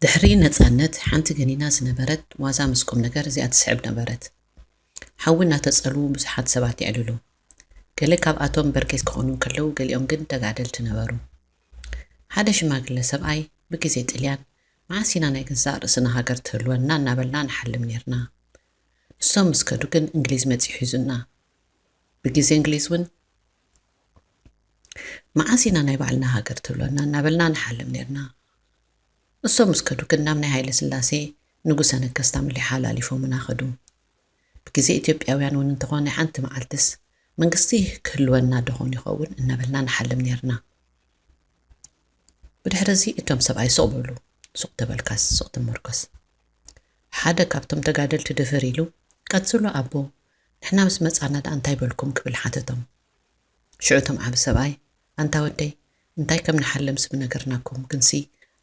ድሕሪ ነፃነት ሓንቲ ገኒና ዝነበረት ዋዛ ምስቆም ነገር እዚኣ ትስዕብ ነበረት። ሓዊ እናተፀሉ ብዙሓት ሰባት ይዕልሉ። ገለ ካብኣቶም በርኬስ ክኾኑ ከለው ገሊኦም ግን ተጋደልቲ ነበሩ። ሓደ ሽማግለ ሰብኣይ ብግዜ ጥልያን መዓሲና ናይ ገዛእ ርእስና ሃገር ትህልወና እናበልና ንሓልም ነርና። ንሶም ምስ ከዱ ግን እንግሊዝ መፂሑ ሒዙና። ብግዜ እንግሊዝ እውን መዓሲና ናይ ባዕልና ሃገር ትህልወና እናበልና ንሓልም ነርና። ንሶም ምስ ከዱ ግን ናብ ናይ ሃይለ ስላሴ ንጉሰ ነገስት ኣምሊሓ ሓላሊፎምና ኸዱ። ብግዜ ኢትዮጵያውያን እውን እንተኾነ ሓንቲ መዓልትስ መንግስቲ ክህልወና ደኾን ይኸውን እናበልና ንሓልም ነርና። ብድሕረዚ እቶም ሰብኣይ ሱቕ በሉ። ሱቕ ተበልካስ ሱቕ ተመርኮስ። ሓደ ካብቶም ተጋደልቲ ድፍር ኢሉ ቀትሎ ኣቦ ንሕና ምስ መፃና ዳ እንታይ በልኩም ክብል ሓተቶም። ሽዑቶም ዓብ ሰብኣይ ኣንታ ወደይ እንታይ ከም ንሓልም ስብ ነገርናኩም ግንሲ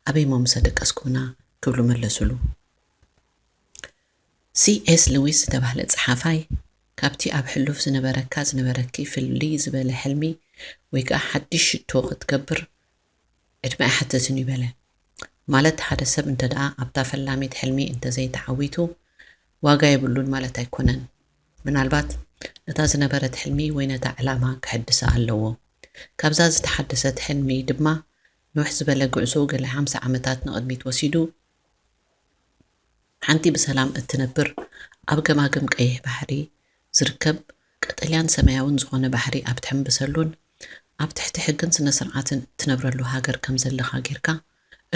ኣበይ ሞም ሰደቀስኩና ክብሉ መለሱሉ። C.S. ሉዊስ ዝተባህለ ፀሓፋይ ካብቲ ኣብ ሕሉፍ ዝነበረኪ ፍልይ ዝበለ ሕልሚ ወይ ከዓ ሓድሽ ሽቶ ክትገብር ዕድመ ኣይሓተትን ይበለ። ማለት ሓደ ሰብ እንተ ደኣ ኣብታ ፈላሚት ሕልሚ እንተዘይተዓዊቱ ዋጋ የብሉን ማለት ኣይኮነን። ምናልባት ነታ ዝነበረት ሕልሚ ወይ ነታ ዕላማ ክሕድሳ ኣለዎ። ካብዛ ዝተሓደሰት ሕልሚ ድማ ንውሕ ዝበለ ጉዕዞ ገለ 50 ዓመታት ንቕድሚት ወሲዱ ሓንቲ ብሰላም እትነብር ኣብ ገማግም ቀይሕ ባሕሪ ዝርከብ ቀጠልያን ሰማያውን ዝኾነ ባሕሪ ኣብ ትሕምብሰሉን ኣብ ትሕቲ ሕግን ስነ ስርዓትን እትነብረሉ ሃገር ከም ዘለኻ ጌርካ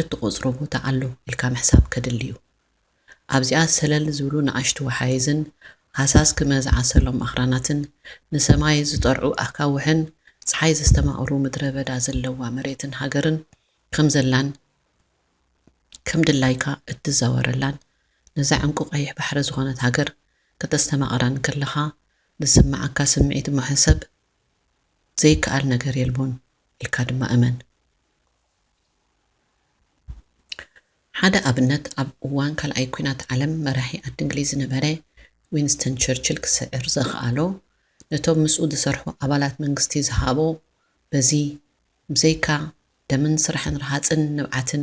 እትቆፅሮ ቦታ ኣሎ ኢልካ ምሕሳብ ከድልዩ። ኣብዚኣ ሰለል ዝብሉ ንኣሽቱ ወሓይዝን ሃሳስ ክመዝዓሰሎም ኣኽራናትን ንሰማይ ዝጠርዑ ኣካውሕን ፀሓይ ዘስተማቕሩ ምድረ በዳ ዘለዋ መሬትን ሃገርን ከም ዘላን ከም ድላይካ እትዛወረላን ነዛ ዕንቁ ቀይሕ ባሕሪ ዝኾነት ሃገር ከተስተማቕራን ከለኻ ዝስማዓካ ስምዒት መሕሰብ ዘይከኣል ነገር የልቦን ኢልካ ድማ እመን። ሓደ ኣብነት ኣብ እዋን ካልኣይ ኩናት ዓለም መራሒ ዓዲ እንግሊዝ ዝነበረ ዊንስተን ቸርችል ክስዕር ዘኽኣሎ ነቶም ምስኡ ዝሰርሑ ኣባላት መንግስቲ ዝሃቦ በዚ ብዘይካ ደምን ስራሕን ረሃፅን ንብዓትን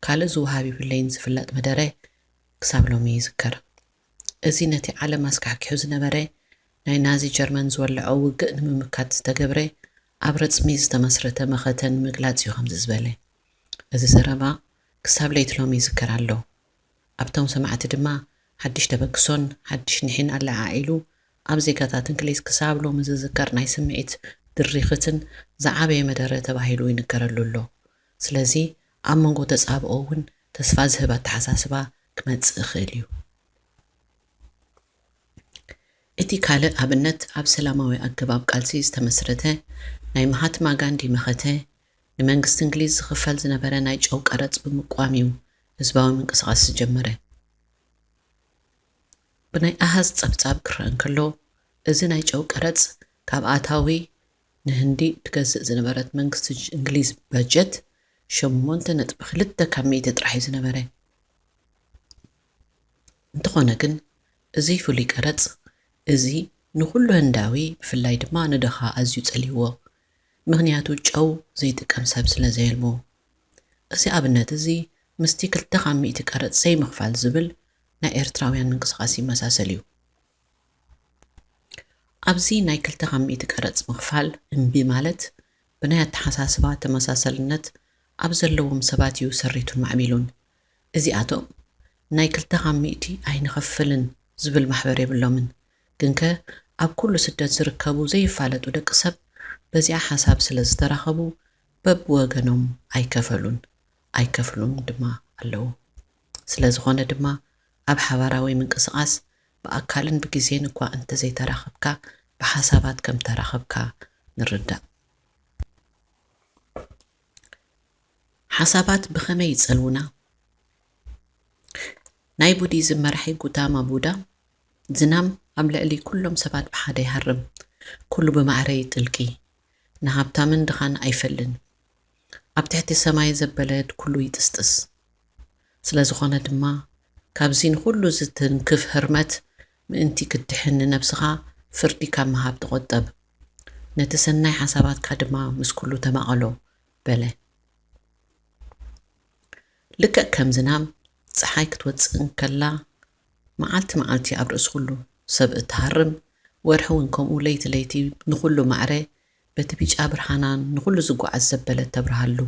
ካልእ ዝውሃብ ይብለይን ዝፍለጥ መደረ ክሳብ ሎሚ ይዝከር። እዚ ነቲ ዓለም ኣስካሕኪሑ ዝነበረ ናይ ናዚ ጀርመን ዝወልዖ ውግእ ንምምካት ዝተገብረ ኣብ ረፅሚ ዝተመስረተ መኸተን ምግላፅ እዩ ከምዚ ዝበለ። እዚ ዘረባ ክሳብ ለይቲ ሎሚ ይዝከር ኣሎ። ኣብቶም ሰማዕቲ ድማ ሓድሽ ተበግሶን ሓድሽ ንሒን ኣለዓኢሉ ኣብ ዜጋታት እንግሊዝ ክሳብ ሎሚ ዝዝከር ናይ ስምዒት ድሪኽትን ዝዓበየ መደረ ተባሂሉ ይንገረሉ ኣሎ። ስለዚ ኣብ መንጎ ተፃብኦ እውን ተስፋ ዝህብ ኣተሓሳስባ ክመፅእ ይኽእል እዩ። እቲ ካልእ ኣብነት ኣብ ሰላማዊ ኣገባብ ቃልሲ ዝተመስረተ ናይ ማሃትማ ጋንዲ መኸተ ንመንግስቲ እንግሊዝ ዝኽፈል ዝነበረ ናይ ጨው ቀረፅ ብምቋም እዩ ህዝባዊ ምንቅስቓስ ዝጀመረ። ብናይ ኣሃዝ ፀብፃብ ክረአ እንከሎ እዚ ናይ ጨው ቀረፅ ካብ ኣታዊ ንህንዲ ትገዝእ ዝነበረት መንግስቲ እንግሊዝ በጀት 8.2 ካብ 100 ጥራሕ እዩ ዝነበረ። እንተኾነ ግን እዚ ፍሉይ ቀረፅ እዚ ንኩሉ ህንዳዊ ብፍላይ ድማ ንደኻ ኣዝዩ ፀሊይዎ። ምክንያቱ ጨው ዘይጥቀም ሰብ ስለ ዘየልሞ። እዚ ኣብነት እዚ ምስቲ 2 ካብ 100 ቀረፅ ዘይምኽፋል ዝብል ናይ ኤርትራውያን ምንቅስቓስ ይመሳሰል እዩ። ኣብዚ ናይ 2 ካብ 100 ቀረፅ ምኽፋል እምቢ ማለት ብናይ ኣተሓሳስባ ተመሳሰልነት ኣብ ዘለዎም ሰባት እዩ ሰሪቱን ማዕቢሉን። እዚኣቶም ናይ 2 ካብ 100 ኣይንኸፍልን ዝብል ማሕበር የብሎምን። ግንከ ኣብ ኩሉ ስደት ዝርከቡ ዘይፋለጡ ደቂ ሰብ በዚኣ ሓሳብ ስለ ዝተራኸቡ በብወገኖም ኣይከፍሉን ድማ ኣለዉ። ስለ ዝኾነ ድማ ኣብ ሓባራዊ ምንቅስቓስ ብኣካልን ብግዜን እኳ እንተዘይተራኸብካ ብሓሳባት ከም ተራኸብካ ንርዳእ። ሓሳባት ብኸመይ ይፀልውና? ናይ ቡዲዝም መራሒ ጉታማ ቡዳ ዝናም ኣብ ልዕሊ ኩሎም ሰባት ብሓደ ይሃርም፣ ኩሉ ብማዕረ ይጥልቂ፣ ንሃብታምን ድኻን ኣይፈልን፣ ኣብ ትሕቲ ሰማይ ዘበለት ኩሉ ይጥስጥስ። ስለ ዝኾነ ድማ ካብዚ ንኩሉ ዝትንክፍ ህርመት ምእንቲ ክትድሕን ነብስኻ ፍርዲ ካብ ምሃብ ተቆጠብ፣ ነቲ ሰናይ ሓሳባትካ ድማ ምስ ኩሉ ተማቐሎ በለ። ልክዕ ከም ዝናም ፀሓይ ክትወፅእን ከላ መዓልቲ ኣብ ርእስ ኩሉ ሰብ እትሃርም ወርሒ እውን ከምኡ ለይቲ ለይቲ ንኩሉ ማዕረ በቲ ቢጫ ብርሃናን ንኩሉ ዝጓዓዝ ዘበለት ተብርሃሉ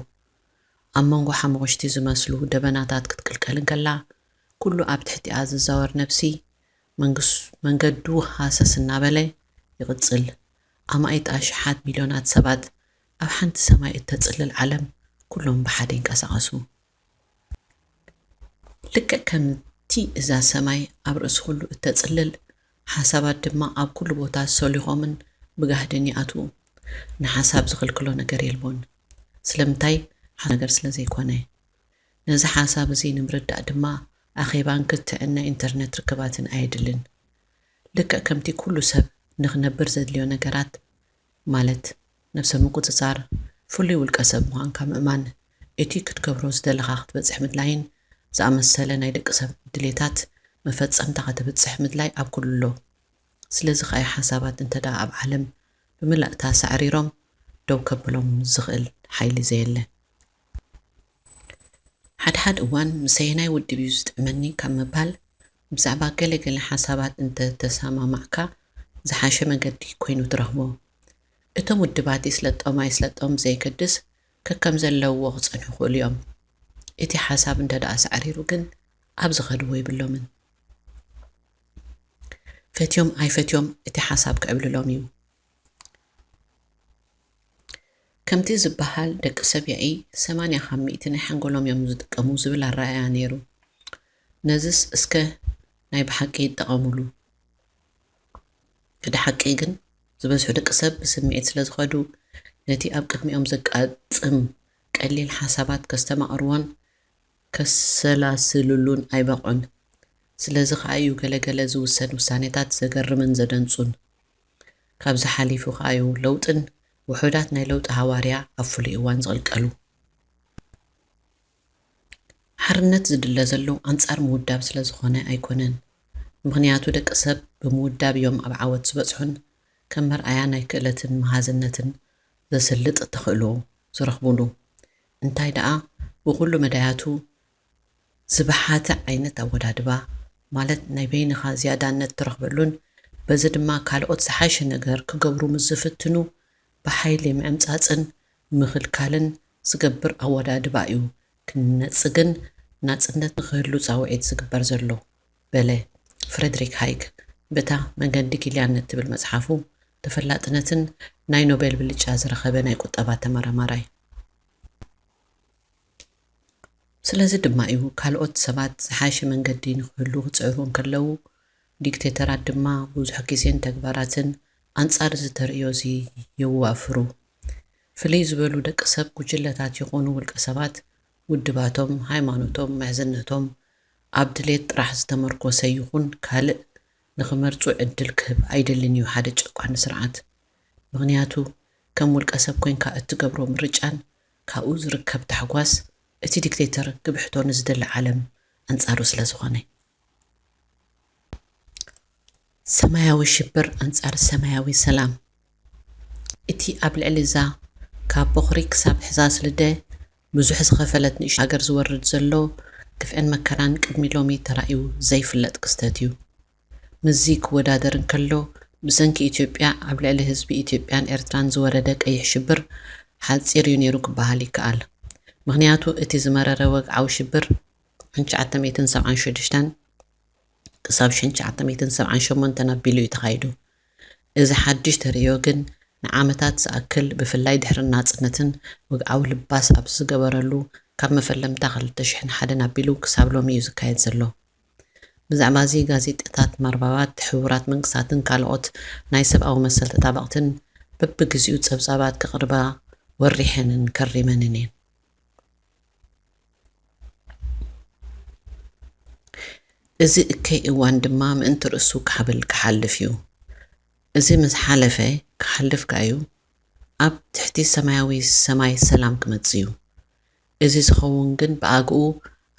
ኣብ መንጎ ሓመኩሽቲ ዝመስሉ ደበናታት ክትቅልቀልን ከላ ኩሉ ኣብ ትሕቲኣ ዝዛወር ነፍሲ መንገዱ ሃሰስ እናበለ ይቕፅል ኣማኢት ኣሽሓት ሚልዮናት ሰባት ኣብ ሓንቲ ሰማይ እተጽልል ዓለም ኩሎም ብሓደ ይንቀሳቐሱ ልክዕ ከምቲ እዛ ሰማይ ኣብ ርእሲ ኩሉ እተጽልል ሓሳባት ድማ ኣብ ኩሉ ቦታ ሰሊኾምን ብጋህደን ይኣትዉ ንሓሳብ ዝኽልክሎ ነገር የልቦን ስለምንታይ ነገር ስለ ዘይኮነ ነዚ ሓሳብ እዚ ንምርዳእ ድማ ኣኼባን ክትዕን ናይ ኢንተርኔት ርክባትን ኣየድልን ልክዕ ከምቲ ኩሉ ሰብ ንኽነብር ዘድልዮ ነገራት ማለት ነፍሰ ምቁፅጻር ፍሉይ ውልቀ ሰብ ምዃንካ ምእማን እቲ ክትገብሮ ዝደለኻ ክትበፅሕ ምድላይን ዝኣመሰለ ናይ ደቂ ሰብ ድሌታት መፈጸምታ ክትብፅሕ ምድላይ ኣብ ኩሉ ኣሎ ስለዚ ኸኣ ሓሳባት እንተዳ ኣብ ዓለም ብምልእታ ሳዕሪሮም ደው ከብሎም ዝኽእል ሓይሊ ዘየለ ሓድሓድ እዋን ምሰየናይ ውድብ እዩ ዝጥዕመኒ ካብ ምባል ብዛዕባ ገለገለ ሓሳባት እንተተሰማማዕካ ዝሓሸ መንገዲ ኮይኑ ትረኽቦ እቶም ውድባት ይስለጦም ዘይገድስ ከከም ዘለውዎ ክጸንሑ ይኽእሉ እዮም እቲ ሓሳብ እንተደኣ ሳዕሪሩ ግን ኣብ ዝኸድዎ ይብሎምን ፈትዮም ኣይፈትዮም እቲ ሓሳብ ክዕብልሎም እዩ ከምቲ ዝበሃል ደቂ ሰብ ያኢ 80 ካብ 100 ናይ ሓንጎሎም እዮም ዝጥቀሙ ዝብል ኣረኣያ ነይሩ ነዝስ እስከ ናይ ብሓቂ ይጠቐሙሉ እቲ ሓቂ ግን ዝበዝሑ ደቂ ሰብ ብስምዒት ስለ ዝኸዱ ነቲ ኣብ ቅድሚኦም ዘቃጥም ቀሊል ሓሳባት ከስተማቕርዎን ከሰላስልሉን ኣይበቑን ስለዚ ከዓ እዩ ገለገለ ዝውሰድ ውሳኔታት ዘገርምን ዘደንጹን ካብዚ ሓሊፉ ከዓ እዩ ለውጥን ውሑዳት ናይ ለውጢ ሃዋርያ ኣብ ፍሉይ እዋን ዝቕልቀሉ ሓርነት ዝድለ ዘሎ ኣንጻር ምውዳብ ስለ ዝኾነ ኣይኮነን ምኽንያቱ ደቂ ሰብ ብምውዳብ እዮም ኣብ ዓወት ዝበፅሑን ከም መርኣያ ናይ ክእለትን መሃዝነትን ዘስልጥ ተኽእሎ ዝረኽቡሉ እንታይ ደኣ ብኩሉ መዳያቱ ዝባሓተ ዓይነት ኣወዳድባ ማለት ናይ በይንኻ ዝያዳነት ትረኽበሉን በዚ ድማ ካልኦት ዝሓሸ ነገር ክገብሩ ምስ ዝፍትኑ ብሓይሊ ምዕምፃፅን ምኽልካልን ዝገብር ኣወዳድባ እዩ ክንነፅግን ናጽነት ንኽህሉ ፃውዒት ዝግበር ዘሎ በለ ፍሬድሪክ ሃይግ በታ መንገዲ ጊልያነት ትብል መጽሓፉ ተፈላጥነትን ናይ ኖቤል ብልጫ ዝረኸበ ናይ ቁጠባ ተመራማራይ ስለዚ ድማ እዩ ካልኦት ሰባት ዝሓሸ መንገዲ ንኽህሉ ክፅዕሩን ከለዉ ዲክቴተራት ድማ ብዙሕ ግዜን ተግባራትን ኣንጻር ዝተርእዮ እዚ የዋፍሩ ፍልይ ዝበሉ ደቂ ሰብ ጉጅለታት ይኾኑ ውልቀ ሰባት ውድባቶም ሃይማኖቶም ምሕዝነቶም ኣብ ድሌት ጥራሕ ዝተመርኮሰ ይኹን ካልእ ንኽመርፁ ዕድል ክህብ ኣይደልን እዩ ሓደ ጨቋኒ ስርዓት ምኽንያቱ ከም ውልቀ ሰብ ኮንካ እትገብሮ ምርጫን ካብኡ ዝርከብ ታሕጓስ እቲ ዲክቴተር ግብሕቶ ንዝደሊ ዓለም ኣንጻሩ ስለ ዝኾነ ሰማያዊ ሽብር ኣንጻር ሰማያዊ ሰላም እቲ ኣብ ልዕሊ እዛ ካብ በኽሪ ክሳብ ሕሳስ ልደ ብዙሕ ዝኸፈለት ንእሽቶ ሃገር ዝወርድ ዘሎ ግፍዕን መከራን ቅድሚ ሎሚ ተራእዩ ዘይፍለጥ ክስተት እዩ ምዚ ክወዳደር እንከሎ ብሰንኪ ኢትዮጵያ ኣብ ልዕሊ ህዝቢ ኢትዮጵያን ኤርትራን ዝወረደ ቀይሕ ሽብር ሓፂር እዩ ነይሩ ክበሃል ይከኣል ምኽንያቱ እቲ ዝመረረ ወግዓዊ ሽብር 1976 ክሳብ 1978 ኣቢሉ እዩ ተኻይዱ እዚ ሓድሽ ተርእዮ ግን ንዓመታት ዝኣክል ብፍላይ ድሕሪ ናጽነትን ወግዓዊ ልባስ ኣብ ዝገበረሉ ካብ መፈለምታ 2001 ኣቢሉ ክሳብ ሎሚ እዩ ዝካየድ ዘሎ ብዛዕባ እዚ ጋዜጣታት መርበባት ሕቡራት መንግስታትን ካልኦት ናይ ሰብኣዊ መሰል ተጣበቕትን በብግዚኡ ፀብጻባት ከቕርባ ወሪሐንን ከሪመንን እየን እዚ እከይ እዋን ድማ ምእንቲ ርእሱ ክሓብል ክሓልፍ እዩ እዚ ምስ ሓለፈ ክሓልፍ ካዩ ኣብ ትሕቲ ሰማያዊ ሰማይ ሰላም ክመጽ እዩ እዚ ዝኸውን ግን ብኣግኡ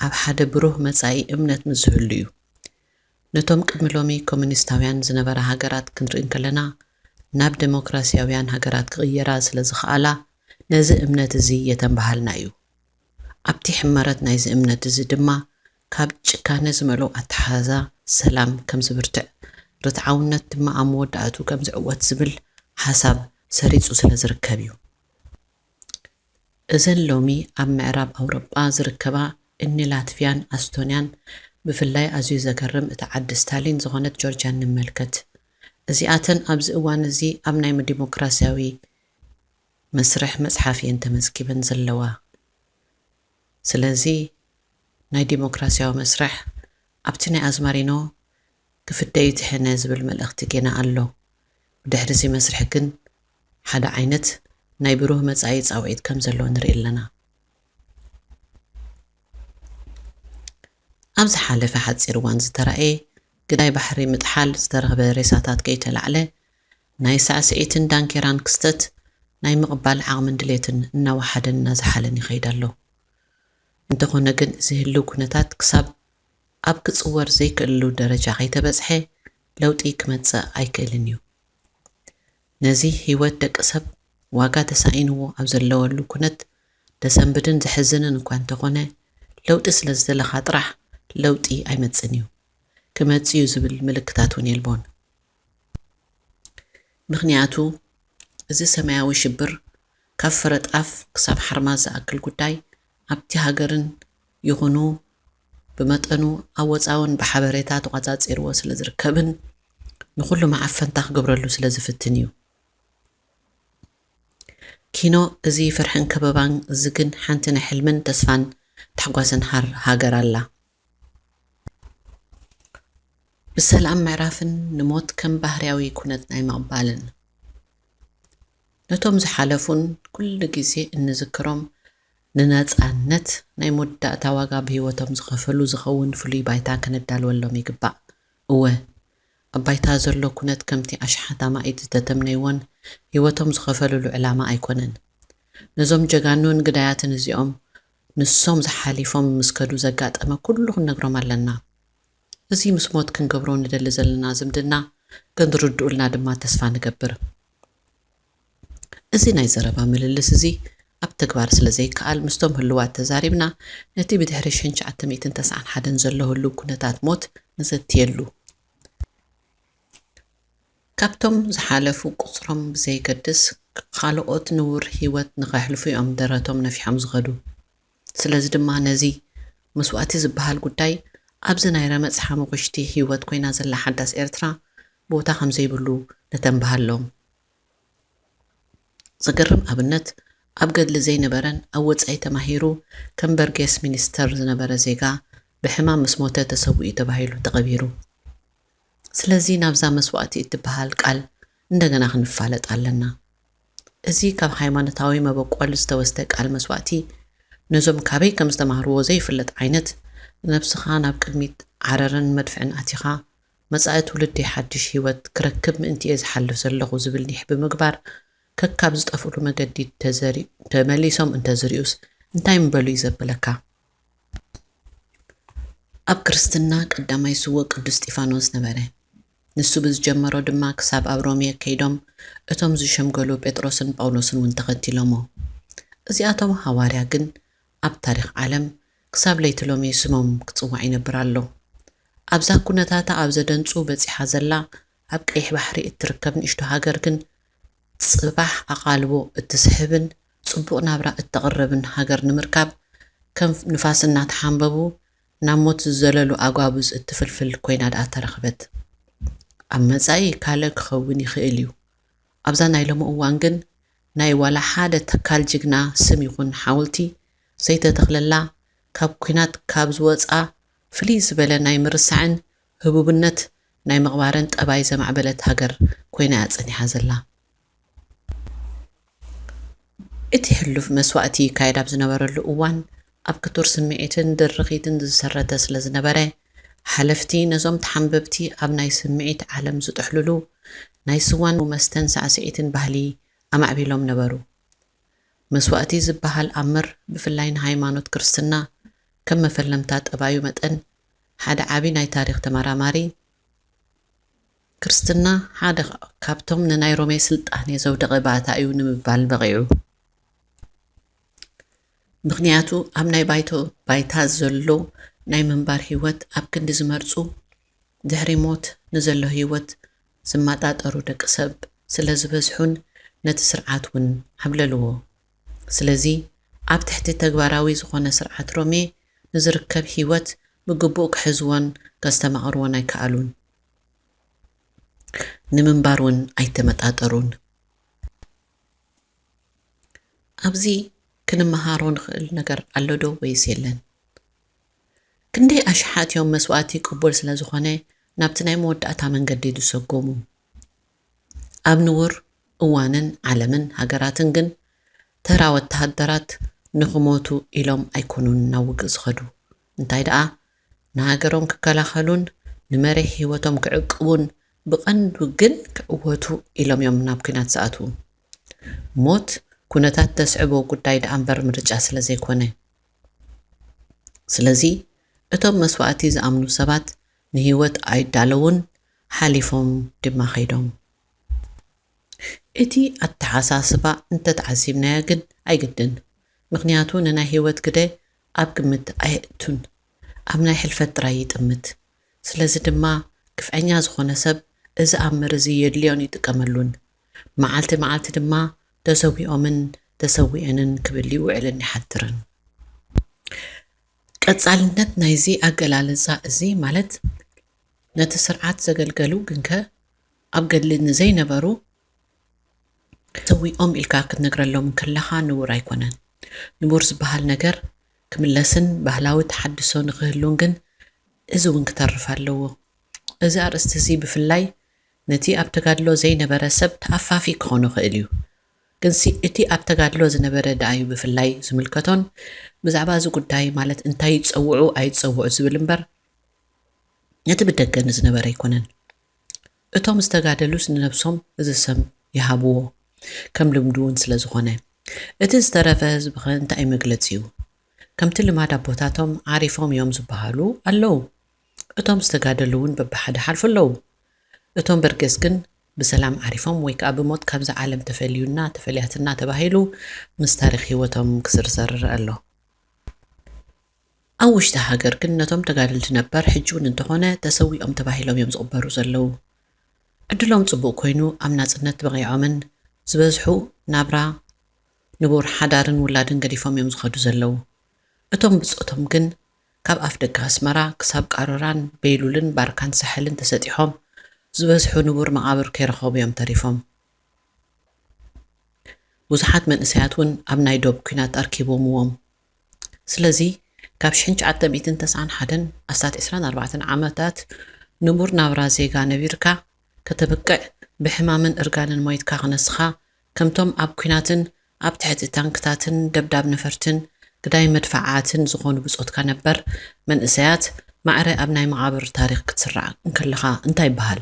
ኣብ ሓደ ብሩህ መጻኢ እምነት ምዝህሉ እዩ ነቶም ቅድሚ ሎሚ ኮሙኒስታውያን ዝነበራ ሃገራት ክንርኢ ከለና ናብ ዴሞክራሲያውያን ሃገራት ክቕየራ ስለ ዝኸኣላ ነዚ እምነት እዚ የተንበሃልና እዩ ኣብቲ ሕመረት ናይዚ እምነት እዚ ድማ ካብ ጭካነ ዝመልኦ ኣተሓዛ ሰላም ከም ዝብርትዕ ርትዓውነት ድማ ኣብ መወዳእቱ ከም ዝዕወት ዝብል ሓሳብ ሰሪጹ ስለ ዝርከብ እዩ። እዘን ሎሚ ኣብ ምዕራብ ኣውሮጳ ዝርከባ እኒ ላትቪያን ኣስቶንያን ብፍላይ ኣዝዩ ዘገርም እቲ ዓዲ ስታሊን ዝኾነት ጆርጅያን ንምልከት። እዚኣተን ኣብዚ እዋን እዚ ኣብ ናይ ዲሞክራስያዊ መስርሕ መጽሓፍ እየን ተመዝጊበን ዘለዋ። ስለዚ ናይ ዲሞክራስያዊ መስርሕ ኣብቲ ናይ ኣዝማሪኖ ክፍደይ ትሕነ ዝብል መልእኽቲ ገና ኣሎ። ብድሕሪ እዚ መስርሕ ግን ሓደ ዓይነት ናይ ብሩህ መጻኢ ጻውዒት ከም ዘሎ ንርኢ ኣለና። ኣብ ዝሓለፈ ሓፂር እዋን ዝተረኣየ ግዳይ ባሕሪ ምጥሓል ዝተረኸበ ሬሳታት ከይተላዕለ ናይ ሳዕስዒትን ዳንኬራን ክስተት ናይ ምቕባል ዓቕምን ድሌትን እናወሓደን እናዝሓለን ይኸይድ ኣሎ። እንተኾነ ግን እዚ ህልው ኩነታት ክሳብ ኣብ ክጽወር ዘይክእልሉ ደረጃ ከይተበጽሐ ለውጢ ክመጽእ ኣይክእልን እዩ። ነዚ ህይወት ደቂ ሰብ ዋጋ ተሳኢንዎ ኣብ ዘለወሉ ኩነት ደሰንብድን ዝሕዝንን እኳ እንተኾነ ለውጢ ስለ ዝደለኻ ጥራሕ ለውጢ ኣይመጽን እዩ። ክመጽ እዩ ዝብል ምልክታት እውን የልቦን። ምኽንያቱ እዚ ሰማያዊ ሽብር ካብ ፍረጣፍ ክሳብ ሓርማዝ ዝኣክል ጉዳይ ኣብቲ ሃገርን ይኹኑ ብመጠኑ ኣብ ወፃውን ብሓበሬታ ተቋጻጺርዎ ስለ ዝርከብን ንኹሉ መዓፈንታ ክገብረሉ ስለ ዝፍትን እዩ። ኪኖ እዚ ፍርሕን ከበባን እዚ ግን ሓንቲ ናይ ሕልምን ተስፋን ተሕጓስን ሃገር ኣላ። ብሰላም ምዕራፍን ንሞት ከም ባህርያዊ ኩነት ናይ ምቕባልን ነቶም ዝሓለፉን ኩሉ ግዜ እንዝክሮም ንነጻነት ናይ መወዳእታ ዋጋ ብሂወቶም ዝኸፈሉ ዝኸውን ፍሉይ ባይታ ከነዳልወሎም ይግባእ። እወ ኣብ ባይታ ዘሎ ኩነት ከምቲ ኣሽሓታማ ኢድ ዝተተምነይዎን ሂወቶም ዝኸፈልሉ ዕላማ ኣይኮነን። ነዞም ጀጋኑን ግዳያትን እዚኦም ንሶም ዝሓሊፎም ምስከዱ ዘጋጠመ ኩሉ ክንነግሮም ኣለና። እዚ ምስ ሞት ክንገብሮ ንደሊ ዘለና ዝምድና ክንርድኡልና ድማ ተስፋ ንገብር። እዚ ናይ ዘረባ ምልልስ እዚ ኣብ ተግባር ስለ ዘይከኣል ምስቶም ህልዋት ተዛሪብና ነቲ ብድሕሪ 1991 ዘሎ ህልው ኩነታት ሞት ንዘትየሉ ካብቶም ዝሓለፉ ቁጽሮም ብዘይገድስ ካልኦት ንቡር ህይወት ንኸሕልፉ እዮም ደረቶም ነፊሖም ዝኸዱ። ስለዚ ድማ ነዚ መስዋእቲ ዝበሃል ጉዳይ ኣብዚ ናይ ረመጽ ሓሙኽሽቲ ህይወት ኮይና ዘላ ሓዳስ ኤርትራ ቦታ ከም ዘይብሉ ነተንብሃሎም። ዝገርም ኣብነት ኣብ ገድሊ ዘይነበረን ኣብ ወጻኢ ተማሂሩ ከም በርጌስ ሚኒስተር ዝነበረ ዜጋ ብሕማም ምስ ሞተ ተሰዊኡ ተባሂሉ ተቐቢሩ። ስለዚ ናብዛ መስዋእቲ እትበሃል ቃል እንደገና ክንፋለጥ ኣለና። እዚ ካብ ሃይማኖታዊ መበቆል ዝተወስደ ቃል መስዋእቲ ነዞም ካበይ ከም ዝተማህርዎ ዘይፍለጥ ዓይነት ነብስኻ ናብ ቅድሚት ዓረርን መድፍዕን ኣቲኻ መጻኢ ትውልዲ ሓድሽ ህይወት ክረክብ ምእንቲ እየ ዝሓልፍ ዘለኹ ዝብል ኒሕ ብምግባር ከካብ ዝጠፍሉ መገዲ ተመሊሶም እንተዝሪኡስ እንታይ ምበሉ እዩ ዘበለካ? ኣብ ክርስትና ቀዳማይ ስዎ ቅዱስ እስጢፋኖስ ነበረ። ንሱ ብዝጀመሮ ድማ ክሳብ ኣብ ሮሜ ከይዶም እቶም ዝሸምገሉ ጴጥሮስን ጳውሎስን እውን ተኸቲሎሞ። እዚኣቶም ሃዋርያ ግን ኣብ ታሪክ ዓለም ክሳብ ለይቲ ሎሚ ስሞም ክጽዋዕ ይነብር ኣሎ። ኣብዛ ኩነታታ ኣብ ዘደንጹ በፂሓ ዘላ ኣብ ቀይሕ ባሕሪ እትርከብ ንእሽቶ ሃገር ግን ጽባሕ ኣቓልቦ እትስሕብን ጽቡቕ ናብራ እተቕርብን ሃገር ንምርካብ ከም ንፋስ እናተሓንበቡ ናብ ሞት ዝዘለሉ ኣጓቡዝ እትፍልፍል ኮይና ደኣ ተረኽበት። ኣብ መጻኢ ካልእ ክኸውን ይኽእል እዩ። ኣብዛ ናይ ሎሚ እዋን ግን ናይ ዋላ ሓደ ተካል ጅግና ስም ይኹን ሓወልቲ ዘይተተኽለላ ካብ ኩናት ካብ ዝወፃ ፍልይ ዝበለ ናይ ምርሳዕን ህቡብነት ናይ ምቕባርን ጠባይ ዘማዕበለት ሃገር ኮይና እያ ጸኒሓ ዘላ። እቲ ሕሉፍ መስዋእቲ ካይድ ኣብ ዝነበረሉ እዋን ኣብ ክቱር ስምዒትን ድርኺትን ዝሰረተ ስለ ዝነበረ ሓለፍቲ ነዞም ተሓንበብቲ ኣብ ናይ ስምዒት ዓለም ዝጥሕልሉ ናይ ስዋን መስተን ሳዕስዒትን ባህሊ ኣማዕቢሎም ነበሩ። መስዋእቲ ዝበሃል ኣምር ብፍላይ ንሃይማኖት ክርስትና ከም መፈለምታ ጠባዩ መጠን ሓደ ዓቢ ናይ ታሪክ ተመራማሪ ክርስትና ሓደ ካብቶም ንናይ ሮሜ ስልጣን የዘውደቐ ባእታ እዩ ንምባል በቂዑ። ምክንያቱ ኣብ ናይ ባይታ ዘሎ ናይ ምንባር ህይወት ኣብ ክንዲ ዝመርጹ ድሕሪ ሞት ንዘሎ ህይወት ዝማጣጠሩ ደቂ ሰብ ስለ ዝበዝሑን ነቲ ስርዓት እውን ሓብለልዎ። ስለዚ ኣብ ትሕቲ ተግባራዊ ዝኾነ ስርዓት ሮሜ ንዝርከብ ህይወት ብግቡእ ክሕዝዎን ከስተማቕርዎን ኣይከኣሉን። ንምንባር እውን ኣይተመጣጠሩን። ኣብዚ ክንመሃሮ ንኽእል ነገር ኣሎ ዶ ወይስ የለን? ክንደይ ኣሽሓት እዮም መስዋእቲ ቅቡል ስለ ዝኾነ ናብቲ ናይ መወዳእታ መንገዲ ዝሰጎሙ። ኣብ ንቡር እዋንን ዓለምን ሃገራትን ግን ተራ ወተሃደራት ንኽሞቱ ኢሎም ኣይኮኑን ናብ ውግእ ዝኸዱ። እንታይ ደኣ ንሃገሮም ክከላኸሉን ንመሪሕ ህይወቶም ክዕቅቡን ብቐንዱ ግን ክዕወቱ ኢሎም እዮም ናብ ኩናት ዝኣትዉ። ሞት ኩነታት ተስዕቦ ጉዳይ ደኣ እምበር ምርጫ ስለ ዘይኮነ፣ ስለዚ እቶም መስዋእቲ ዝኣምኑ ሰባት ንህይወት ኣይዳለውን፣ ሓሊፎም ድማ ኸይዶም። እቲ ኣተሓሳስባ እንተተዓዚብናዮ ግን ኣይግድን። ምክንያቱ ንናይ ህይወት ግደ ኣብ ግምት ኣይእቱን፣ ኣብ ናይ ሕልፈት ጥራይ ይጥምት። ስለዚ ድማ ክፍዐኛ ዝኾነ ሰብ እዚ ኣመር እዚ የድልዮን ይጥቀመሉን። መዓልቲ መዓልቲ ድማ ተሰዊኦምን ተሰዊአንን ክብል ይውዕልን ይሓድርን። ቀጻልነት ናይዚ ኣገላልጻ እዚ ማለት ነቲ ስርዓት ዘገልገሉ ግንከ ኣብ ገድሊ ንዘይነበሩ ተሰዊኦም ኢልካ ክትነግረሎም ከለኻ ንቡር ኣይኮነን። ንቡር ዝበሃል ነገር ክምለስን ባህላዊ ተሓድሶ ንኽህሉን ግን እዚ እውን ክተርፍ ኣለዎ። እዚ ኣርእስቲ እዚ ብፍላይ ነቲ ኣብ ተጋድሎ ዘይነበረ ሰብ ተኣፋፊ ክኾኑ ይኽእል እዩ። ግንሲ እቲ ኣብ ተጋድሎ ዝነበረ ደኣዩ ብፍላይ ዝምልከቶን ብዛዕባ እዚ ጉዳይ ማለት እንታይ ይፀውዑ ኣይፀውዑ ዝብል እምበር ነቲ ብደገ ንዝነበረ ኣይኮነን። እቶም ዝተጋደሉስ ንነብሶም እዚ ሰብ ይሃብዎ ከም ልምዱ እውን ስለ ዝኾነ፣ እቲ ዝተረፈ ህዝቢ ኸ እንታይ መግለፂ እዩ? ከምቲ ልማድ ኣቦታቶም ዓሪፎም እዮም ዝበሃሉ ኣለዉ። እቶም ዝተጋደሉ እውን በብሓደ ሓልፉ ኣለዉ። እቶም በርገስ ግን ብሰላም ዓሪፎም ወይ ከዓ ብሞት ካብዚ ዓለም ተፈልዩና ተፈልያትና ተባሂሉ ምስ ታሪክ ህይወቶም ክስርሰር ኣሎ። ኣብ ውሽጢ ሃገር ግን ነቶም ተጋደልቲ ነበር ሕጂ እውን እንተኾነ ተሰዊኦም ተባሂሎም እዮም ዝቕበሩ ዘለዉ። ዕድሎም ጽቡቕ ኮይኑ ኣብ ናጽነት በቂዖምን ዝበዝሑ ናብራ ንቡር ሓዳርን ውላድን ገዲፎም እዮም ዝኸዱ ዘለዉ። እቶም ብፅኦቶም ግን ካብ ኣፍ ደገ ኣስመራ ክሳብ ቃሮራን ቤይሉልን ባርካን ሳሕልን ተሰጢሖም ዝበዝሑ ንቡር መቓብር ከይረኸቡ እዮም ተሪፎም። ብዙሓት መንእሰያት እውን ኣብ ናይ ዶብ ኩናት ኣርኪቦምዎም። ስለዚ ካብ 1991 ኣስታት 24 ዓመታት ንቡር ናብራ ዜጋ ነቢርካ ከተበቅዕ ብሕማምን እርጋንን ሞይትካ ክነስኻ ከምቶም ኣብ ኩናትን ኣብ ትሕቲ ታንክታትን ደብዳብ ነፈርትን ግዳይ መድፋዓትን ዝኾኑ ብጾትካ ነበር መንእሰያት ማዕረ ኣብ ናይ መቓብር ታሪክ ክትስራዕ እንከለኻ እንታይ ይበሃል?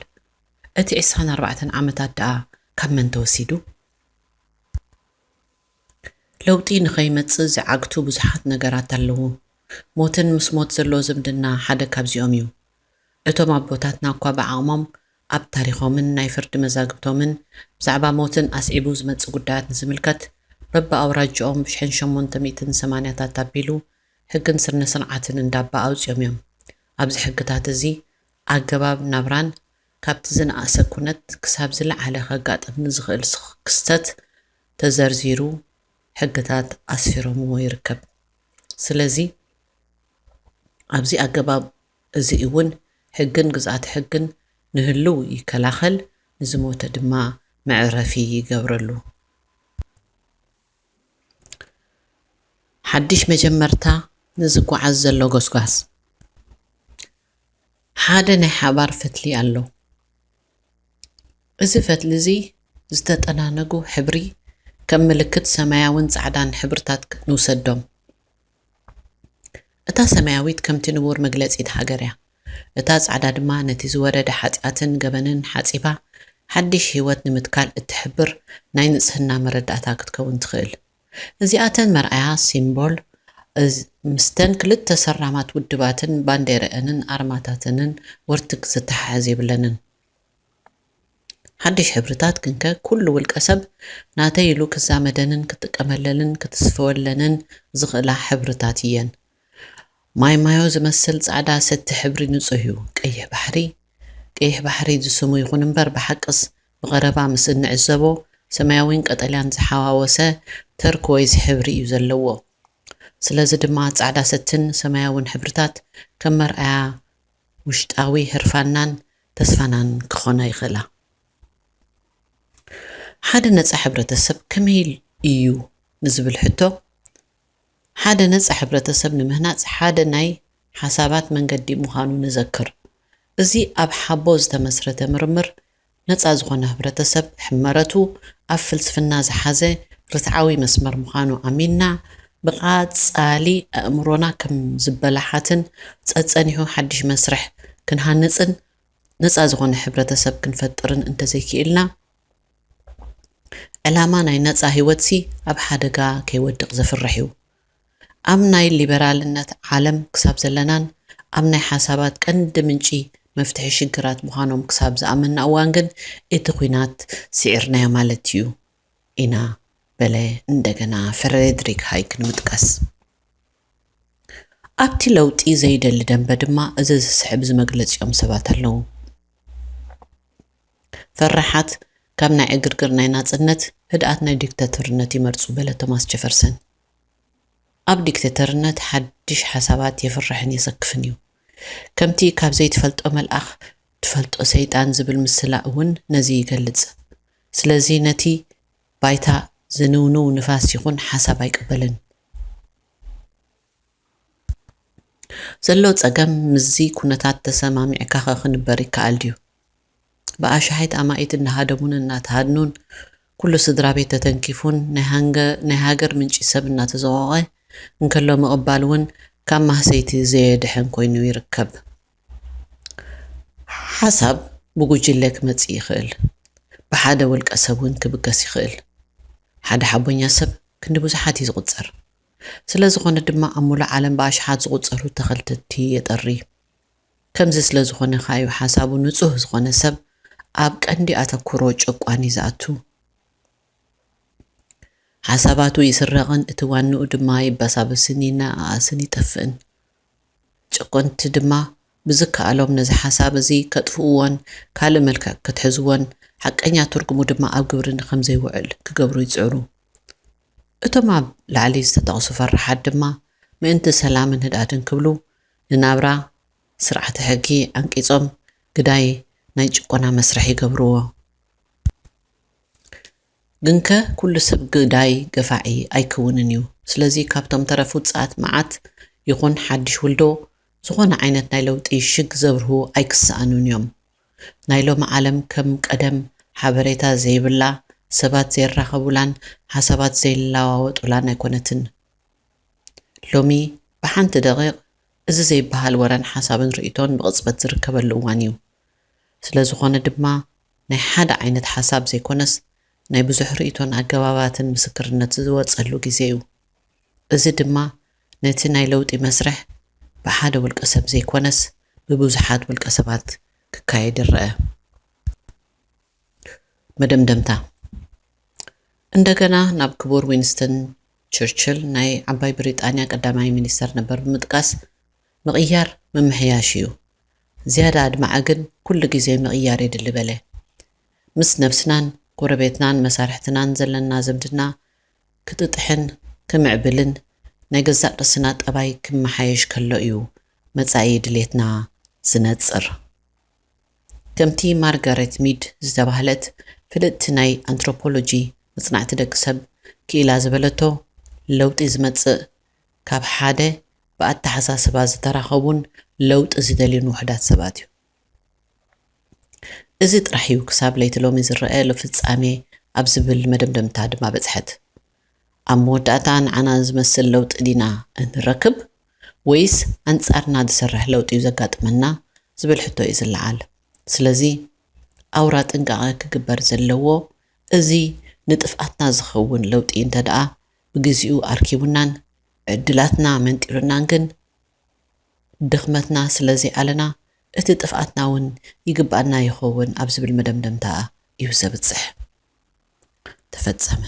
እቲ 24 ዓመታት ደኣ ካብ መን ተወሲዱ? ለውጢ ንኸይመጽእ ዝዓግቱ ብዙሓት ነገራት ኣለዉ። ሞትን ምስ ሞት ዘሎ ዝምድና ሓደ ካብዚኦም እዩ። እቶም ኣቦታትና እኳ ብዓቕሞም ኣብ ታሪኾምን ናይ ፍርዲ መዛግብቶምን ብዛዕባ ሞትን ኣስዒቡ ዝመጽእ ጉዳያት ንዝምልከት በብኣውራጅኦም ብ1880ታት ኣቢሉ ሕግን ስርነ ስርዓትን እንዳባ ኣውፅኦም እዮም። ኣብዚ ሕግታት እዚ ኣገባብ ናብራን ካብቲ ዝነኣሰ ኩነት ክሳብ ዝለዓለ ከጋጥም ንዝኽእል ክስተት ተዘርዚሩ ሕግታት ኣስፊሮምዎ ይርከብ። ስለዚ ኣብዚ ኣገባብ እዚ እውን ሕግን ግዝኣት ሕግን ንህልው ይከላኸል፣ ንዝሞተ ድማ መዕረፊ ይገብረሉ። ሓድሽ መጀመርታ ንዝጓዓዝ ዘሎ ጎስጓስ ሓደ ናይ ሓባር ፈትሊ ኣሎ። እዚ ፈትሊ እዚ ዝተጠናነጉ ሕብሪ ከም ምልክት ሰማያውን ጻዕዳን ሕብርታት ንውሰዶም። እታ ሰማያዊት ከምቲ ንቡር መግለፂት ሃገር እያ። እታ ጻዕዳ ድማ ነቲ ዝወረደ ሓጢኣትን ገበንን ሓፂባ ሓድሽ ህይወት ንምትካል እትሕብር ናይ ንጽህና መረዳእታ ክትከውን ትኽእል። እዚኣተን መርኣያ ሲምቦል ምስተን ክልተ ሰራማት ውድባትን ባንዴረአንን ኣርማታትንን ወርትግ ዝተሓሓዘ የብለንን። ሓድሽ ሕብርታት ክንከ ኩሉ ውልቀ ሰብ ናተይ ኢሉ ክዛመደንን ክትጥቀመለንን ክትስፈወለንን ዝኽእላ ሕብርታት እየን። ማይ ዝመስል ጻዕዳ ሰቲ ሕብሪ ንጹህ እዩ። ቀይሕ ባሕሪ ዝስሙ ይኹን እምበር ብሓቅስ ብቐረባ ምስ እንዕዘቦ ሰማያዊን ቀጠልያን ዝሓዋወሰ ተርኮይዝ ሕብሪ እዩ ዘለዎ። ስለዚ ድማ ጻዕዳ ሰትን ሰማያዊን ሕብርታት ከም መርኣያ ውሽጣዊ ህርፋናን ተስፋናን ክኾና ይኽእላ። ሓደ ነጻ ሕብረተሰብ ከመይ እዩ ንዝብል ሕቶ ሓደ ነጻ ሕብረተሰብ ንምህናጽ ሓደ ናይ ሓሳባት መንገዲ ምዃኑ ንዘክር። እዚ ኣብ ሓቦ ዝተመስረተ ምርምር ነጻ ዝኾነ ሕብረተሰብ ሕመረቱ ኣብ ፍልስፍና ዝሓዘ ርትዓዊ መስመር ምዃኑ ኣሚንና ብቓጻሊ ኣእምሮና ከም ዝበላሓትን ጸጸኒሑ ሓድሽ መስርሕ ክንሃንጽን ነጻ ዝኾነ ሕብረተሰብ ክንፈጥርን እንተዘይክኢልና ዕላማ ናይ ነጻ ህይወትሲ ኣብ ሓደጋ ከይወድቕ ዘፍርሕ እዩ። ኣብ ናይ ሊበራልነት ዓለም ክሳብ ዘለናን ኣብ ናይ ሓሳባት ቀንዲ ምንጪ መፍትሒ ሽግራት ምዃኖም ክሳብ ዝኣመንና እዋን ግን እቲ ኩናት ስዒርናዮ ማለት እዩ ኢና በለ እንደገና ፍሬድሪክ ሃይክ ንምጥቃስ። ኣብቲ ለውጢ ዘይደሊ ደንበ ድማ እዚ ዝስሕብ ዝመግለፂኦም ሰባት ኣለዉ። ፈራሓት ካብ ናይ ዕግርግር ናይ ናጽነት ህድኣት ናይ ዲክታተርነት ይመርጹ በለ ቶማስ ጀፈርሰን። ኣብ ዲክታተርነት ሓድሽ ሓሳባት የፍርሕን የሰክፍን እዩ። ከምቲ ካብ ዘይትፈልጦ መልኣኽ ትፈልጦ ሰይጣን ዝብል ምስላእ እውን ነዚ ይገልጽ። ስለዚ ነቲ ባይታ ዝንውንው ንፋስ ይኹን ሓሳብ ኣይቅበልን። ዘሎ ጸገም ምዚ ኩነታት ተሰማሚዕካ ክንበር ይከኣል ድዩ? ብኣሻሓይት ኣማኢት እናሃደሙን እናተሃድኑን ኩሉ ስድራ ቤት ተተንኪፉን ናይ ሃገር ምንጪ ሰብ እናተዘዋወ እንከሎ ምቕባል እውን ካብ ማህሰይቲ ዘየድሕን ኮይኑ ይርከብ። ሓሳብ ብጉጅለ ክመጽእ ይኽእል፣ ብሓደ ውልቀ ሰብ እውን ክብገስ ይኽእል። ሓደ ሓቦኛ ሰብ ክንዲ ብዙሓት እዩ ዝቝጸር። ስለ ዝኾነ ድማ ኣብ ሙሉእ ዓለም ብኣሽሓት ዝቝጸሩ ተኸልተልቲ የጠሪ። ከምዚ ስለ ዝኾነ ኻዩ ሓሳቡ ንጹህ ዝኾነ ሰብ ኣብ ቀንዲ ኣተኩሮ ጨቋኒ ዝኣቱ። ሓሳባቱ ይስረቕን እቲ ዋንኡ ድማ ይበሳብስን ይነኣኣስን ይጠፍእን። ጨቆንቲ ድማ ብዝከኣሎም ነዚ ሓሳብ እዚ ከጥፍእዎን ካልእ መልክዕ ከትሕዝዎን ሓቀኛ ትርጉሙ ድማ ኣብ ግብሪ ከም ዘይውዕል ክገብሩ ይጽዕሩ። እቶም ኣብ ላዕሊ ዝተጠቕሱ ፈራሓት ድማ ምእንቲ ሰላምን ህድኣትን ክብሉ ንናብራ ስርዓተ ሕጊ ኣንቂጾም ግዳይ ናይ ጭቆና መስርሕ ይገብርዎ። ግንከ ኩሉ ሰብ ግዳይ ገፋዒ ኣይክውንን እዩ። ስለዚ ካብቶም ተረፉ ውፅኣት መዓት ይኹን ሓድሽ ውልዶ ዝኾነ ዓይነት ናይ ለውጢ ሽግ ዘብርሁ ኣይክስኣኑን እዮም። ናይ ሎሚ ዓለም ከም ቀደም ሓበሬታ ዘይብላ ሰባት ዘይራኸቡላን ሓሳባት ዘይለዋወጡላን ኣይኮነትን። ሎሚ ብሓንቲ ደቂቕ እዚ ዘይበሃል ወረን ሓሳብን ርእቶን ብቕጽበት ዝርከበሉ እዋን እዩ። ስለ ዝኾነ ድማ ናይ ሓደ ዓይነት ሓሳብ ዘይኮነስ ናይ ብዙሕ ርእቶን ኣገባባትን ምስክርነት ዝወጸሉ ግዜ እዩ። እዚ ድማ ነቲ ናይ ለውጢ መስርሕ ብሓደ ውልቀ ሰብ ዘይኮነስ ብብዙሓት ውልቀ ሰባት ክካየድ ይረአ። መደምደምታ እንደገና ናብ ክቡር ዊንስተን ቸርችል ናይ ዓባይ ብሪጣንያ ቀዳማይ ሚኒስተር ነበር ብምጥቃስ ምቕያር ምምሕያሽ እዩ፣ ዝያዳ ኣድማዐ ግን ኩሉ ግዜ ምቕያር የድሊ በለ። ምስ ነብስናን ጎረቤትናን መሳርሕትናን ዘለና ዝምድና ክትጥሕን ክምዕብልን ናይ ገዛእ ርስና ጠባይ ክመሓየሽ ከሎ እዩ መጻኢ ድሌትና ዝነጽር። ከምቲ ማርጋሬት ሚድ ዝተባህለት ፍልጥቲ ናይ አንትሮፖሎጂ መጽናዕቲ ደቂ ሰብ ክኢላ ዝበለቶ ለውጢ ዝመጽእ ካብ ሓደ ብኣተሓሳስባ ዝተራኸቡን ለውጢ ዝደልዩን ውሕዳት ሰባት እዩ። እዚ ጥራሕ እዩ ክሳብ ለይቲ ሎሚ ዝረአ ፍጻሜ ኣብ ዝብል መደምደምታ ድማ በጽሐት። ኣብ መወዳእታ ንዓና ዝመስል ለውጢ ዲና እንረክብ ወይስ ኣንጻርና ዝሰርሕ ለውጢ እዩ ዘጋጥመና ዝብል ሕቶ እዩ ዝለዓል። ስለዚ ኣውራ ጥንቃቐ ክግበር ዘለዎ እዚ ንጥፍኣትና ዝኸውን ለውጢ እንተደኣ ብግዚኡ ኣርኪቡናን ዕድላትና መንጢሩናን ግን ድኽመትና ስለዚ ኣለና እቲ ጥፍኣትና እውን ይግባአና ይኸውን ኣብ ዝብል መደምደምታ እዩ ዘብጽሕ። ተፈጸመ።